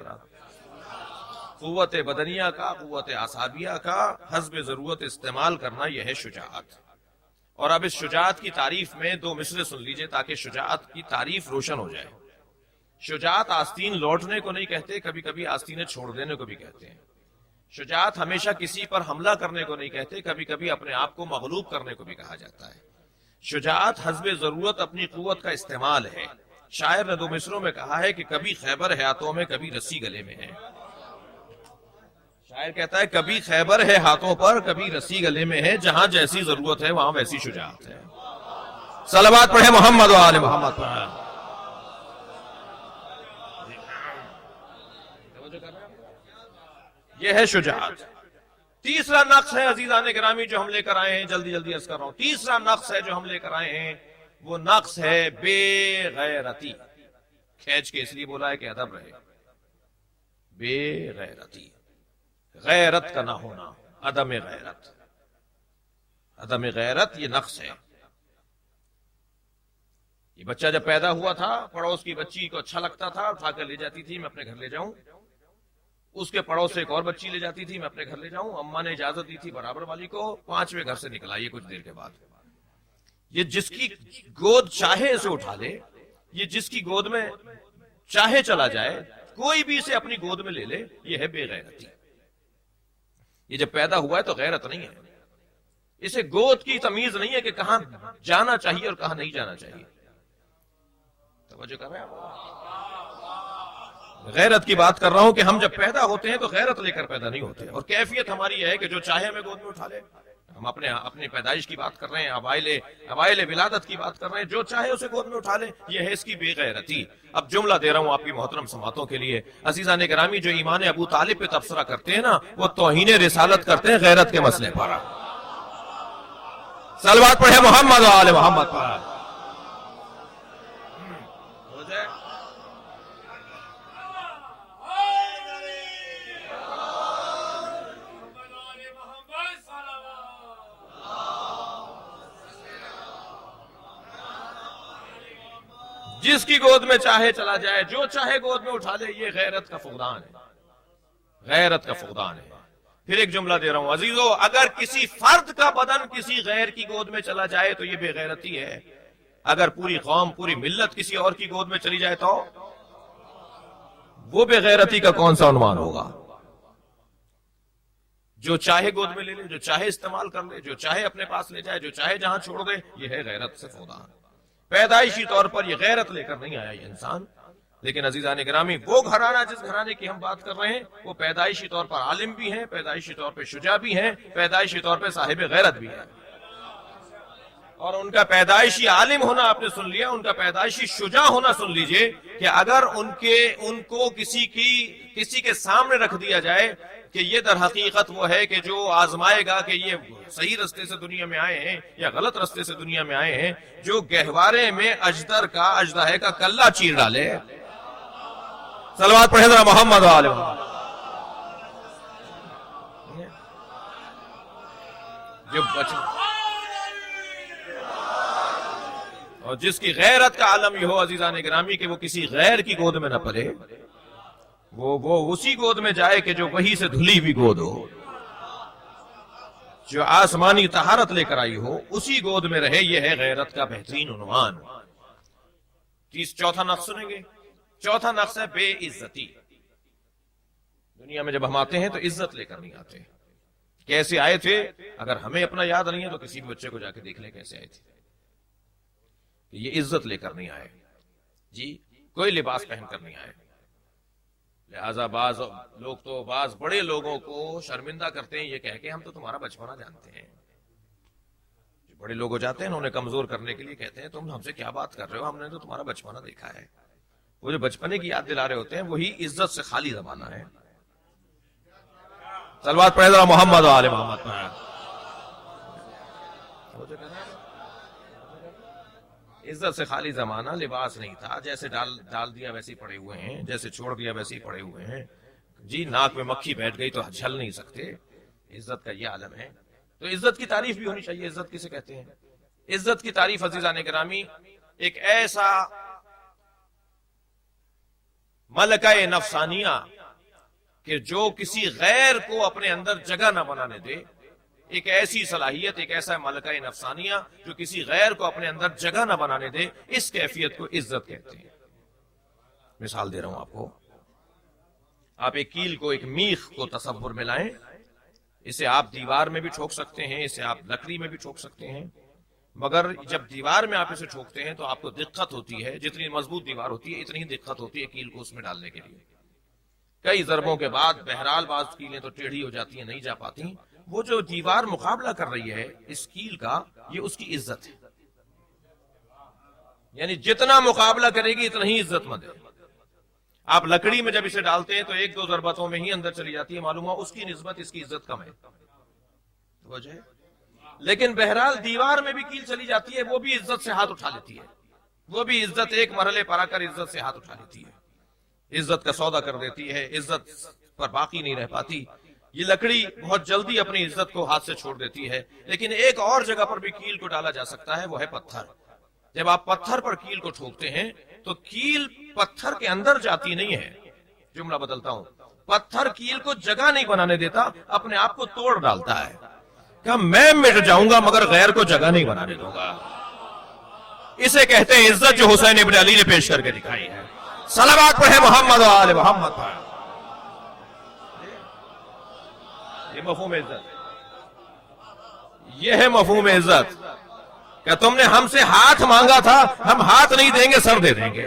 S1: قوت بدنیہ کا، قوت اعصابیہ کا حسب ضرورت استعمال کرنا، یہ ہے شجاعت. اور اب اس شجاعت کی تعریف میں 2 مصرے سن لیجئے تاکہ شجاعت کی تعریف روشن ہو جائے. شجاعت آستین لوٹنے کو نہیں کہتے، کبھی کبھی آستینیں چھوڑ دینے کو بھی کہتے ہیں. شجاعت ہمیشہ کسی پر حملہ کرنے کو نہیں کہتے، کبھی کبھی اپنے آپ کو مغلوب کرنے کو بھی کہا جاتا ہے. شجاعت حسب ضرورت اپنی قوت کا استعمال ہے. شاعر نے 2 مصروں میں کہا ہے کہ کبھی خیبر ہے ہاتھوں میں، کبھی رسی گلے میں ہے. شاعر کہتا ہے کبھی خیبر ہے ہاتھوں پر، کبھی رسی گلے میں ہے، جہاں جیسی ضرورت ہے وہاں ویسی شجاعت ہے. صلوات پڑھیں محمد و آل محمد پر. یہ ہے شجاعت. تیسرا نقص ہے عزیزان گرامی جو ہم لے کر آئے ہیں، جلدی جلدی عرض کر رہا ہوں. تیسرا نقص ہے جو ہم لے کر آئے ہیں، وہ نقص ہے بے غیرتی. کھینچ کے اس لیے بولا ہے کہ ادب رہے. بے غیرتی، غیرت کا نہ ہونا، عدم غیرت. عدم غیرت یہ نقص ہے. یہ بچہ جب پیدا ہوا تھا، پڑوس کی بچی کو اچھا لگتا تھا، اٹھا کر لے جاتی تھی، میں اپنے گھر لے جاؤں. اس کے پڑوس سے ایک اور بچی لے جاتی تھی، میں اپنے گھر لے جاؤں. اماں نے اجازت دی تھی برابر والی کو، 5ویں گھر سے نکلا یہ کچھ دیر کے بعد. یہ جس کی گود چاہے اسے اٹھا لے، یہ جس کی گود میں چاہے چلا جائے، کوئی بھی اسے اپنی گود میں لے لے، یہ ہے بے غیرتی. یہ جب پیدا ہوا ہے تو غیرت نہیں ہے. اسے گود کی تمیز نہیں ہے کہ کہاں جانا چاہیے اور کہاں نہیں جانا چاہیے. توجہ کر رہے ہیں آپ؟ غیرت کی بات کر رہا ہوں کہ ہم جب پیدا ہوتے ہیں تو غیرت لے کر پیدا نہیں ہوتے، اور کیفیت ہماری یہ ہے کہ جو چاہے ہمیں گود میں اٹھا لے. ہم اپنی پیدائش کی بات کر رہے ہیں، اوائل ولادت کی بات کر رہے ہیں، جو چاہے اسے گود میں اٹھا لے. یہ ہے اس کی بے غیرتی. اب جملہ دے رہا ہوں آپ کی محترم سماعتوں کے لیے. عزیزان گرامی، جو ایمان ابو طالب پہ تبصرہ کرتے ہیں نا، وہ توہین رسالت کرتے ہیں غیرت کے مسئلے پر. صلوات پڑھے محمد و آل محمد پر. جس کی گود میں چاہے چلا جائے، جو چاہے گود میں اٹھا لے، یہ غیرت کا فقدان ہے. غیرت کا فقدان ہے. پھر ایک جملہ دے رہا ہوں عزیزو، اگر کسی فرد کا بدن کسی غیر کی گود میں چلا جائے تو یہ بے غیرتی ہے. اگر پوری قوم، پوری ملت کسی اور کی گود میں چلی جائے تو وہ بے غیرتی کا کون سا عنوان ہوگا؟ جو چاہے گود میں لے لے، جو چاہے استعمال کر لے، جو چاہے اپنے پاس لے جائے، جو چاہے جہاں چھوڑ دے، یہ ہے غیرت سے فقدان. پیدائشی طور پر یہ غیرت لے کر نہیں آیا یہ انسان. لیکن عزیزان گرامی، وہ گھرانہ جس گھرانے کی ہم بات کر رہے ہیں، وہ پیدائشی طور پر عالم بھی ہیں، پیدائشی طور پہ شجاع بھی ہیں، پیدائشی طور پہ صاحب غیرت بھی ہیں. اور ان کا پیدائشی عالم ہونا آپ نے سن لیا، ان کا پیدائشی شجاع ہونا سن لیجئے کہ اگر ان کو کسی کے سامنے رکھ دیا جائے کہ یہ در حقیقت وہ ہے کہ جو آزمائے گا کہ یہ صحیح رستے سے دنیا میں آئے ہیں یا غلط رستے سے دنیا میں آئے ہیں، جو گہوارے میں اژدہے کا کلہ چیر ڈالے. صلوات پڑھیں ذرا محمد و آل محمد. جو اور جس کی غیرت کا عالم یہ ہو عزیزان گرامی کہ وہ کسی غیر کی گود میں نہ پلے، وہ اسی گود میں جائے کہ جو وہی سے دھلی ہوئی گود ہو، جو آسمانی طہارت لے کر آئی ہو، اسی گود میں رہے. یہ ہے غیرت کا بہترین عنوان. چوتھا نقص سنیں گے. چوتھا نقص ہے بے عزتی. دنیا میں جب ہم آتے ہیں تو عزت لے کر نہیں آتے. کیسے آئے تھے؟ اگر ہمیں اپنا یاد نہیں ہے تو کسی بھی بچے کو جا کے دیکھ لیں کیسے آئے تھے. یہ عزت لے کر نہیں آئے جی، کوئی لباس پہن کر نہیں آئے. لہذا بعض لوگ تو بعض بڑے لوگوں کو شرمندہ کرتے ہیں یہ کہہ کے ہم تو تمہارا بچپنا جانتے ہیں. جو بڑے لوگ ہو جاتے ہیں انہیں کمزور کرنے کے لیے کہتے ہیں تم ہم سے کیا بات کر رہے ہو، ہم نے تو تمہارا بچپنا دیکھا ہے. وہ جو بچپنے کی یاد دلا رہے ہوتے ہیں وہی عزت سے خالی زمانہ ہے. صلوات پڑھیں ذرا محمد و آل محمد. عزت سے خالی زمانہ لباس نہیں تھا. جیسے ڈال دیا ویسے ہی پڑے ہوئے ہیں، جیسے چھوڑ دیا ویسے ہی پڑے ہوئے ہیں جی. ناک میں مکھی بیٹھ گئی تو جھل نہیں سکتے. عزت کا یہ عالم ہے. تو عزت کی تعریف بھی ہونی چاہیے. عزت کسے کہتے ہیں؟ عزت کی تعریف عزیزان گرامی ایک ایسا ملکہ نفسانیہ کہ جو کسی غیر کو اپنے اندر جگہ نہ بنانے دے. ایک ایسی صلاحیت، ایک ایسا ملکہ نفسانیہ جو کسی غیر کو اپنے اندر جگہ نہ بنانے دے. اس کیفیت کو عزت کہتے ہیں. مثال دے رہا ہوں آپ کو. آپ ایک کیل کو، ایک میخ کو تصور میں لائیں. اسے آپ دیوار میں بھی ٹھوک سکتے ہیں، اسے آپ لکڑی میں بھی ٹھوک سکتے ہیں. مگر جب دیوار میں آپ اسے ٹھوکتے ہیں تو آپ کو دقت ہوتی ہے. جتنی مضبوط دیوار ہوتی ہے اتنی ہی دقت ہوتی ہے کیل کو اس میں ڈالنے کے لیے. کئی ضربوں کے بعد بہرحال بعض کیلیں تو ٹیڑھی ہو جاتی ہیں، نہیں جا پاتی. وہ جو دیوار مقابلہ کر رہی ہے اس کیل کا، یہ اس کی عزت ہے. یعنی جتنا مقابلہ کرے گی اتنا ہی عزت مند ہے. آپ لکڑی میں جب اسے ڈالتے ہیں تو ایک دو ضربتوں میں ہی اندر چلی جاتی ہے. معلوم ہوا اس کی نسبت اس کی عزت کم ہے. وجہ ہے. لیکن بہرحال دیوار میں بھی کیل چلی جاتی ہے، وہ بھی عزت سے ہاتھ اٹھا لیتی ہے. وہ بھی عزت ایک مرحلے پر آ کر عزت سے ہاتھ اٹھا لیتی ہے، عزت کا سودا کر دیتی ہے، عزت پر باقی نہیں رہ پاتی. یہ لکڑی بہت جلدی اپنی عزت کو ہاتھ سے چھوڑ دیتی ہے. لیکن ایک اور جگہ پر بھی کیل کو ڈالا جا سکتا ہے، وہ ہے پتھر. جب آپ پتھر پر کیل کو ٹھوکتے ہیں تو کیل پتھر کے اندر جاتی نہیں ہے. جملہ بدلتا ہوں، پتھر کیل کو جگہ نہیں بنانے دیتا، اپنے آپ کو توڑ ڈالتا ہے کہ میں مٹ جاؤں گا مگر غیر کو جگہ نہیں بنانے دوں گا. اسے کہتے ہیں عزت، جو حسین ابن علی نے پیش کر کے دکھائی ہے. صلوات پڑھیں محمد و آل محمد پر. یہ مفہوم عزت، یہ ہے مفہوم عزت کہ تم نے ہم سے ہاتھ مانگا تھا، ہم ہاتھ نہیں دیں گے، سر دے دیں گے.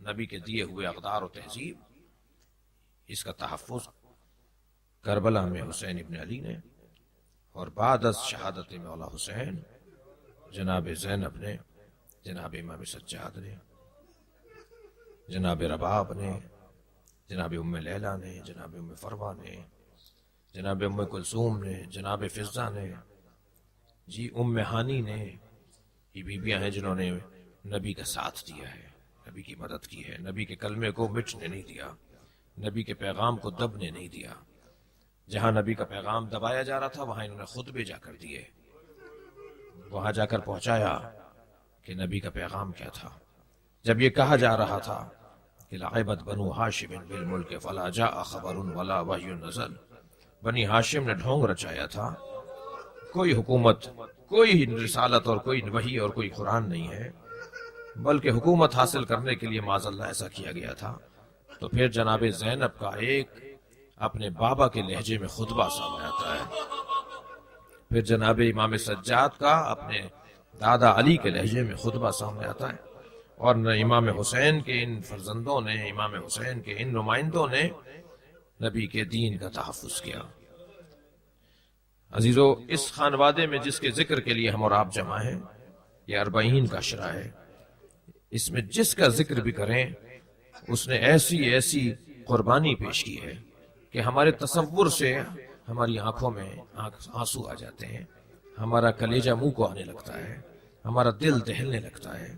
S1: نبی کے دیے ہوئے اقدار و تہذیب، اس کا تحفظ کربلا میں حسین ابن علی نے، اور بعد از شہادت مولا حسین جناب زینب نے، جناب امام سجاد نے، جناب رباب نے، جناب ام لیلہ نے، جناب ام فروا نے، جناب ام کلثوم نے، جناب فضہ نے، جی ام ہانی نے، یہ بیویاں ہیں جنہوں نے نبی کا ساتھ دیا ہے، نبی کی مدد کی ہے، نبی کے کلمے کو مٹنے نہیں دیا، نبی کے پیغام کو دبنے نہیں دیا۔ جہاں نبی کا پیغام دبایا جا رہا تھا وہاں انہوں نے خطبے جا کر دیے، وہاں جا کر پہنچایا کہ نبی کا پیغام کیا تھا۔ جب یہ کہا جا رہا تھا کہ لعبت بنو ہاشم بالملک فلا جاء خبر ولا وحی نزل، بنی ہاشم نے ڈھونگ رچایا تھا، کوئی حکومت، کوئی رسالت اور کوئی وحی اور کوئی قرآن نہیں ہے، بلکہ حکومت حاصل کرنے کے لیے معاذ اللہ ایسا کیا گیا تھا۔ تو پھر جناب زینب کا ایک اپنے بابا کے لہجے میں خطبہ سامنے آتا ہے، پھر جناب امام سجاد کا اپنے دادا علی کے لہجے میں خطبہ سامنے آتا ہے، اور امام حسین کے ان فرزندوں نے، امام حسین کے ان نمائندوں نے نبی کے دین کا تحفظ کیا۔ عزیزو، اس خانوادے میں جس کے ذکر کے لیے ہم اور آپ جمع ہیں، یہ 40 کا عشرہ ہے، اس میں جس کا ذکر بھی کریں اس نے ایسی ایسی قربانی پیش کی ہے کہ ہمارے تصور سے ہماری آنکھوں میں آنسو آ جاتے ہیں، ہمارا کلیجہ منہ کو آنے لگتا ہے، ہمارا دل دہلنے لگتا ہے۔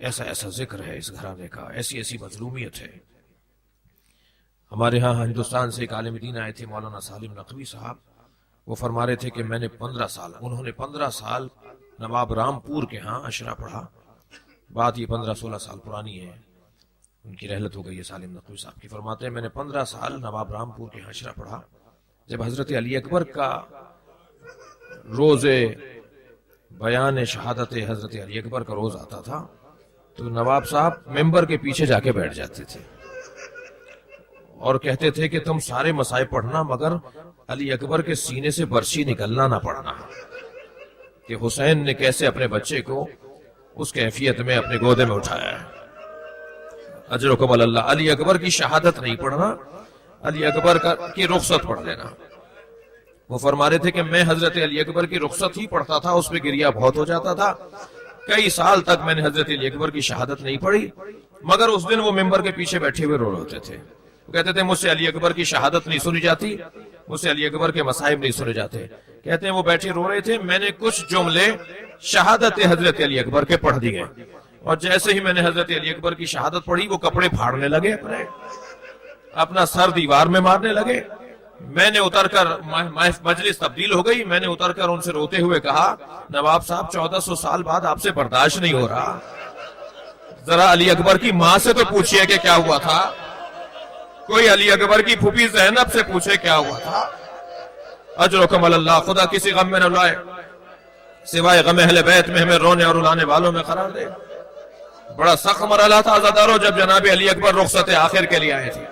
S1: ایسا ایسا ذکر ہے اس گھرانے کا، ایسی ایسی مظلومیت ہے۔ ہمارے ہاں ہندوستان سے ایک عالم دین آئے تھے مولانا سالم نقوی صاحب، وہ فرما رہے تھے کہ میں نے 15 سال نواب رامپور کے ہاں عشرہ پڑھا، بات یہ 15-16 سال پرانی ہے، ان کی رحلت ہو گئی ہے سالم نقوی صاحب کی۔ فرماتے ہیں میں نے 15 سال نواب رامپور کے ہاں عشرہ پڑھا۔ جب حضرت علی اکبر کا روز بیان شہادت حضرت علی اکبر کا روز آتا تھا تو نواب صاحب ممبر کے پیچھے جا کے بیٹھ جاتے تھے اور کہتے تھے کہ تم سارے مصائب پڑھنا مگر علی اکبر کے سینے سے برچی نکلنا نہ پڑھنا، کہ حسین نے کیسے اپنے بچے کو اس کیفیت میں اپنے گودے میں اٹھایا ہے۔ اجرکم اللہ، علی اکبر کی شہادت نہیں پڑھنا، علی اکبر کی رخصت پڑھ لینا۔ وہ فرما رہے تھے کہ میں حضرت علی اکبر کی رخصت ہی پڑھتا تھا، اس پہ گریہ بہت ہو جاتا تھا، کئی سال تک میں نے حضرت علی اکبر کی شہادت نہیں پڑھی، مگر اس دن وہ ممبر کے پیچھے بیٹھے ہوئے رو رہے ہوتے تھے، وہ کہتے تھے مجھ سے علی اکبر کی شہادت نہیں سنی جاتی، مجھ سے علی اکبر کے مصائب نہیں سنے جاتے۔ کہتے ہیں وہ بیٹھے رو رہے تھے، میں نے کچھ جملے شہادت حضرت علی اکبر کے پڑھ دیے، اور جیسے ہی میں نے حضرت علی اکبر کی شہادت پڑھی وہ کپڑے پھاڑنے لگے، اپنا سر دیوار میں مارنے لگے۔ میں نے اتر کر، مجلس تبدیل ہو گئی، میں نے اتر کر ان سے روتے ہوئے کہا نواب صاحب 1400 سال بعد آپ سے برداشت نہیں ہو رہا، ذرا علی اکبر کی ماں سے تو پوچھئے کہ کیا ہوا تھا، کوئی علی اکبر کی پھوپھی زینب سے پوچھے کیا ہوا تھا۔ اجرکم اللہ، خدا کسی غم میں نہ لائے سوائے غم اہل بیت میں، ہمیں رونے اور رلانے والوں میں قرار دے۔ بڑا سخت مرحلہ تھا عزادارو جب جناب علی اکبر رخصت آخر کے لیے آئے تھے۔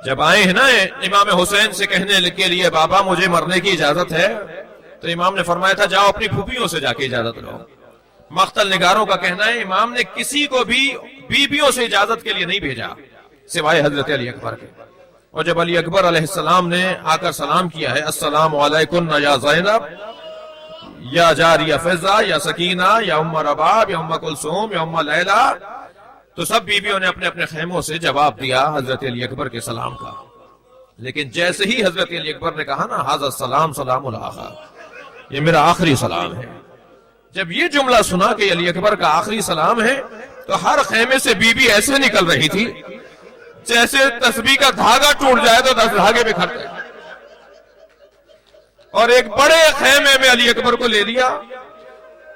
S1: جب آئے ہیں نا امام حسین سے کہنے کے لیے بابا مجھے مرنے کی اجازت ہے، تو امام نے فرمایا تھا جاؤ اپنی پھوپھیوں سے جا کے اجازت لو۔ مقتل نگاروں کا کہنا ہے امام نے کسی کو بھی بیویوں سے اجازت کے لیے نہیں بھیجا سوائے حضرت علی اکبر کے۔ اور جب علی اکبر علیہ السلام نے آ کر سلام کیا ہے السلام علیکم یا زینب یا جاریہ فضہ یا سکینہ یا ام رباب یا ام کلثوم یا ام لیلہ، تو سب بیویوں نے اپنے اپنے خیموں سے جواب دیا حضرت علی اکبر کے سلام کا۔ لیکن جیسے ہی حضرت علی اکبر نے کہا نا ھذا السلام سلام الآخر، یہ میرا آخری سلام ہے، جب یہ جملہ سنا کہ علی اکبر کا آخری سلام ہے تو ہر خیمے سے بی بی ایسے نکل رہی تھی جیسے تسبیح کا دھاگا ٹوٹ جائے تو 10 دھاگے بکھرتے، اور ایک بڑے خیمے میں علی اکبر کو لے لیا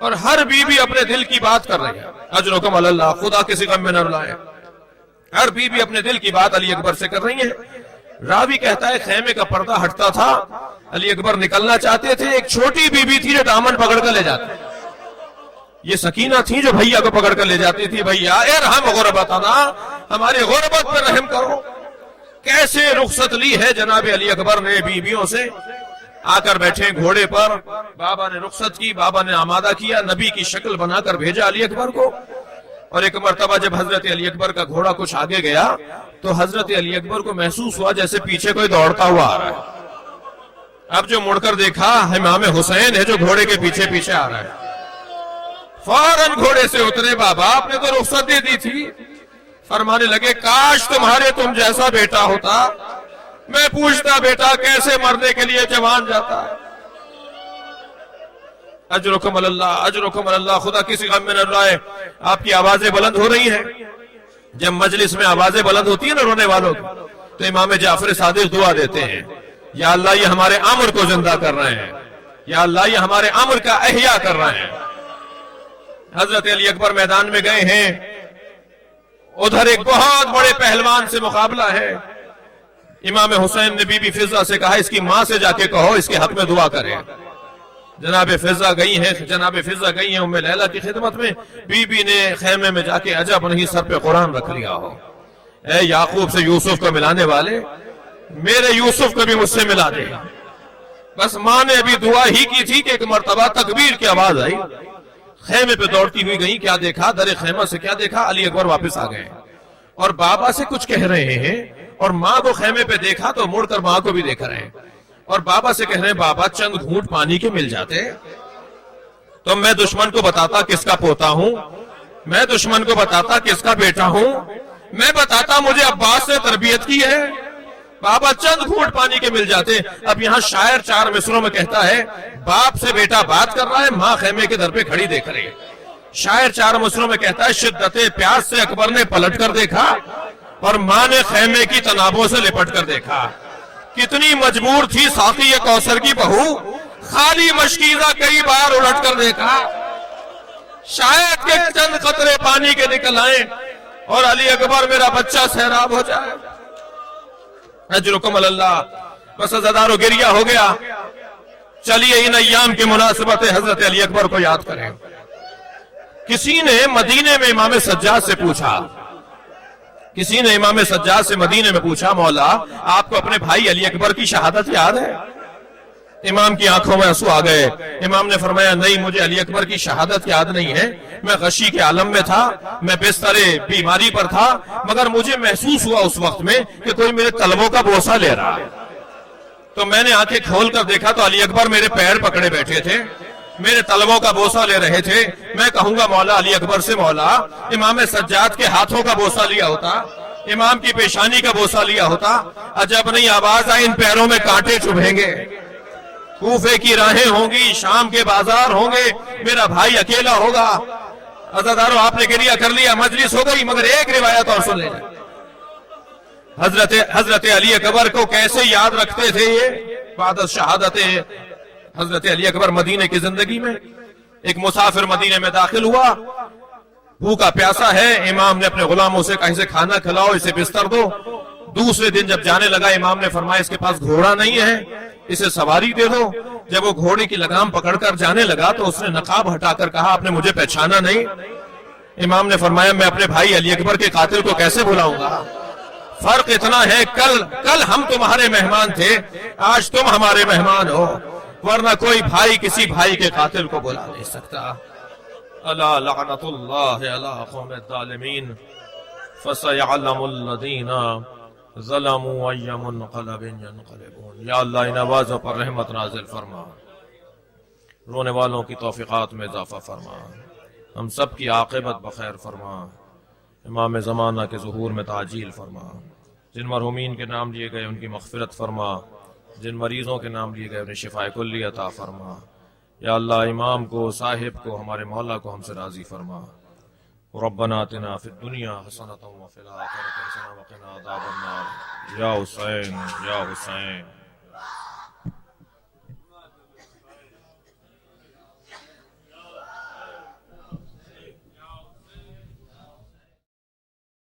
S1: اور ہر بیوی اپنے دل کی بات کر رہی ہے۔ اجرکم اللہ، خدا کسی غم میں نہ رلائے، ہر بیوی اپنے دل کی بات علی اکبر سے کر رہی ہے۔ راوی کہتا ہے خیمے کا پردہ ہٹتا تھا، علی اکبر نکلنا چاہتے تھے، ایک چھوٹی بیوی تھی جو دامن پکڑ کر لے جاتی، یہ سکینہ تھی جو بھیا کو پکڑ کر لے جاتی تھی، بھیا ارحم غربتنا، ہماری غربت پر رحم کرو۔ کیسے رخصت لی ہے جناب علی اکبر نے بیویوں سے، آ کر بیٹھے گھوڑے پر، بابا نے رخصت کی، بابا نے آمادہ کیا، نبی کی شکل بنا کر بھیجا علی اکبر کو، اور ایک مرتبہ جب حضرت علی اکبر کا گھوڑا کچھ آگے گیا تو حضرت علی اکبر کو محسوس ہوا جیسے پیچھے کوئی دوڑتا ہوا آ رہا ہے. اب جو مڑ کر دیکھا امام حسین ہے جو گھوڑے کے پیچھے پیچھے آ رہا ہے. فوراً گھوڑے سے اترے. بابا آپ نے تو رخصت دے دی تھی. فرمانے لگے کاش تمہارے تم جیسا بیٹا ہوتا. میں پوچھتا بیٹا کیسے مرنے کے لیے جوان جاتا ہے. اجرکم اللہ اجرکم اللہ. خدا کسی غم میں نہ رائے. آپ کی آوازیں بلند ہو رہی ہیں. جب مجلس میں آوازیں بلند ہوتی ہیں نا رونے والوں کی تو امام جعفر صادق دعا دیتے ہیں یا اللہ یہ ہمارے امر کو زندہ کر رہے ہیں. یا اللہ یہ ہمارے امر کا احیاء کر رہے ہیں. حضرت علی اکبر میدان میں گئے ہیں. ادھر ایک بہت بڑے پہلوان سے مقابلہ ہے. امام حسین نے بی بی فضہ سے کہا اس کی ماں سے جا کے کہو اس کے حق میں دعا کرے. جناب فضہ گئی ہیں ام لیلہ کی خدمت میں. بی بی نے خیمے میں جا کے عجب نہیں سر پہ قرآن رکھ لیا ہو. اے یعقوب سے یوسف کو ملانے والے میرے یوسف کو بھی مجھ سے ملا دے. بس ماں نے ابھی دعا ہی کی تھی کہ ایک مرتبہ تکبیر کی آواز آئی. خیمے پہ دوڑتی ہوئی گئی. کیا دیکھا در خیمہ سے کیا دیکھا علی اکبر واپس آ گئے اور بابا سے کچھ کہہ رہے ہیں. اور ماں کو خیمے پہ دیکھا تو مڑ کر ماں کو بھی دیکھ رہے ہیں اور بابا سے کہہ رہے ہیں بابا چند گھونٹ پانی کے مل جاتے تو میں دشمن کو بتاتا کس کا پوتا ہوں. میں دشمن کو بتاتا کس کا بیٹا ہوں. میں بتاتا مجھے عباس نے تربیت کی ہے. بابا چند گھونٹ پانی کے مل جاتے. اب یہاں شاعر 4 مصروں میں کہتا ہے باپ سے بیٹا بات کر رہا ہے ماں خیمے کے در پہ کھڑی دیکھ رہی ہے. شاعر 4 مصروں میں کہتا ہے شدت پیاس سے اکبر نے پلٹ کر دیکھا اور ماں نے خیمے کی تنابوں سے لپٹ کر دیکھا. کتنی مجبور تھی ساقی کوثر کی بہو خالی مشکیزہ کئی بار الٹ کر دیکھا. شاید کہ چند قطرے پانی کے نکل آئیں اور علی اکبر میرا بچہ سیراب ہو جائے. اجرکم اللہ. بس عزادارو گریہ ہو گیا. چلیے ان ایام کی مناسبت حضرت علی اکبر کو یاد کریں. کسی نے مدینے میں امام سجاد سے پوچھا مدینے میں پوچھا مولا آپ کو اپنے بھائی علی اکبر کی شہادت یاد ہے؟ امام کی آنکھوں میں آنسو آ گئے. امام نے فرمایا نہیں مجھے علی اکبر کی شہادت یاد نہیں ہے. میں غشی کے عالم میں تھا. میں بستر بیماری پر تھا مگر مجھے محسوس ہوا اس وقت میں کہ کوئی میرے طلبوں کا بوسہ لے رہا ہے. تو میں نے آنکھیں کھول کر دیکھا تو علی اکبر میرے پیر پکڑے بیٹھے تھے. میرے طلبوں کا بوسہ لے رہے تھے. میں کہوں گا مولا علی اکبر سے مولا امام سجاد کے ہاتھوں کا بوسہ لیا ہوتا. امام کی پیشانی کا بوسہ لیا ہوتا. عجب نہیں آواز آئی ان پیروں میں کانٹے چبھیں گے. کوفے کی راہیں ہوں گی شام کے بازار ہوں گے. میرا بھائی اکیلا ہوگا. عزادارو آپ نے گریہ کر لیا مجلس ہو گئی مگر ایک روایت اور سن لیں. حضرت علی اکبر کو کیسے یاد رکھتے تھے یہ بعد شہادت حضرت علی اکبر مدینے کی زندگی میں. ایک مسافر مدینے میں داخل ہوا. بھوکا پیاسا ہے. امام نے اپنے غلاموں سے کہا اسے کھانا کھلاؤ اسے بستر دو. دوسرے دن جب جانے لگا امام نے فرمایا اس کے پاس گھوڑا نہیں ہے اسے سواری دے دو. جب وہ گھوڑے کی لگام پکڑ کر جانے لگا تو اس نے نقاب ہٹا کر کہا آپ نے مجھے پہچانا نہیں؟ امام نے فرمایا میں اپنے بھائی علی اکبر کے قاتل کو کیسے بلاؤں گا. فرق اتنا ہے کل ہم تمہارے مہمان تھے آج تم ہمارے مہمان ہو ورنہ کوئی بھائی کسی بھائی کے قاتل کو بلا نہیں سکتا. الا لعنت اللہ علی قوم الظالمین فسيعلم الذین ظلموا ای منقلب ینقلبون. یا اللہ ان آوازوں پر رحمت نازل فرما. رونے والوں کی توفیقات میں اضافہ فرما. ہم سب کی عاقبت بخیر فرما. امام زمانہ کے ظہور میں تعجیل فرما. جن مرحومین کے نام لیے گئے ان کی مغفرت فرما. جن مریضوں کے نام لیے گئے انہیں شفاء کلی عطا فرما. یا اللہ امام کو صاحب کو ہمارے مولا کو ہم سے راضی فرما. ربنا آتنا فی الدنیا حسنۃ وفی الآخرۃ حسنۃ وقنا عذاب النار. یا حسین یا حسین.